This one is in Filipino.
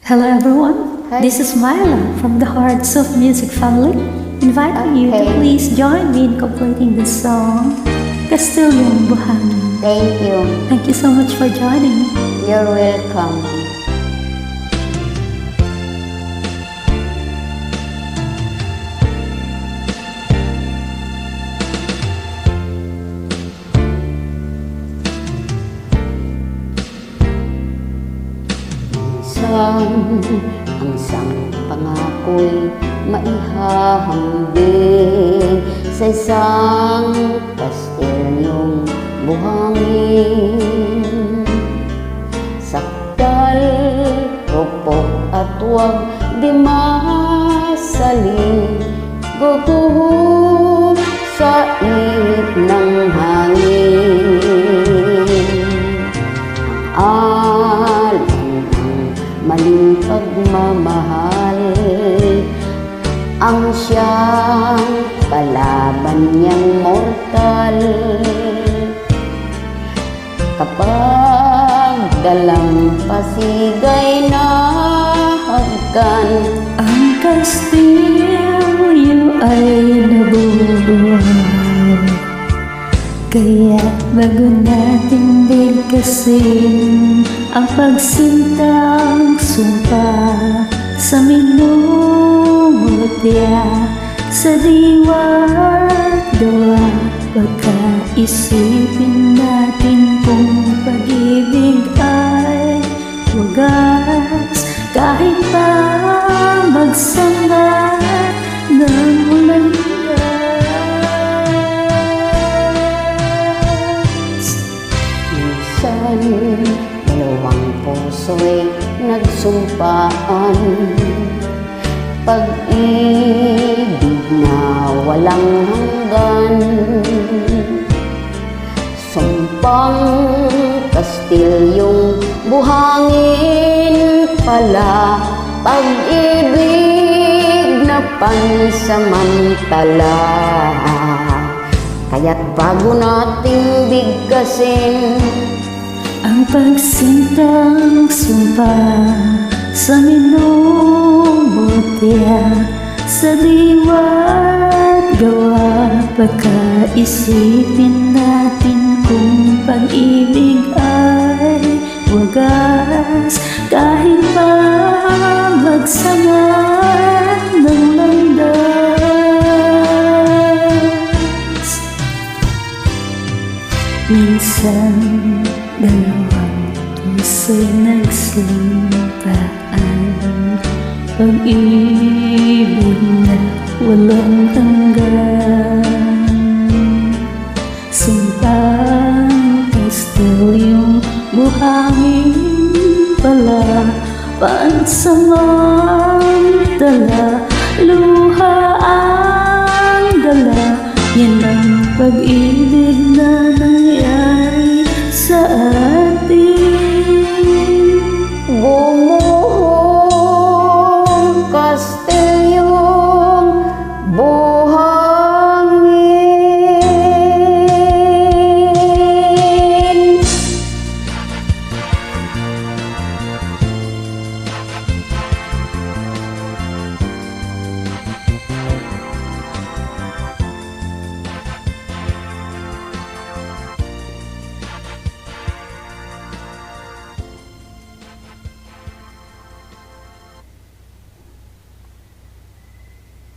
Hello everyone, Hi. this is Myla from the Hearts of Music family, inviting you to Okay. please join me in completing the song Kastilyong Buhangin. Thank you. Thank you so much for joining me. You're welcome. Minsan, ang isang pangako'y maihahambing sa isang kastilyong buhangin. Sakdal, rupok at huwag di masaling guguho sa init ng hangin. Alam ng maling pagmamahal ang siyang kalaban niyang mortal. Kapag dalang pasigay na hagkan, Ang kastilyo ay nabubuhay, kaya bago natin bigkasin ang pagsintang sumpa sa minumutya sa diwa't gawa, pagkaisipin natin kung pag-ibig ay wagas, kahit pa magsama ng landas. minsan dalawang puso'y nagsumpaan, pag-ibig na walang hanggan. Sumpang kastilyong buhangin pala, pag-ibig na pansamantala. Kaya't bago nating bigkasin Ang pagsintang sumpa sa minumutya sa diwa't gawa, pagkaisipin natin kung pag-ibig ay wagas, kahit pa magsama ng landas. Minsan dalawang puso'y nagsumpaan, pag-ibig na walang hanggan. Sumpang kastilyong buhangin pala, pansamantala, luha ang dala, yan ang pag-ibig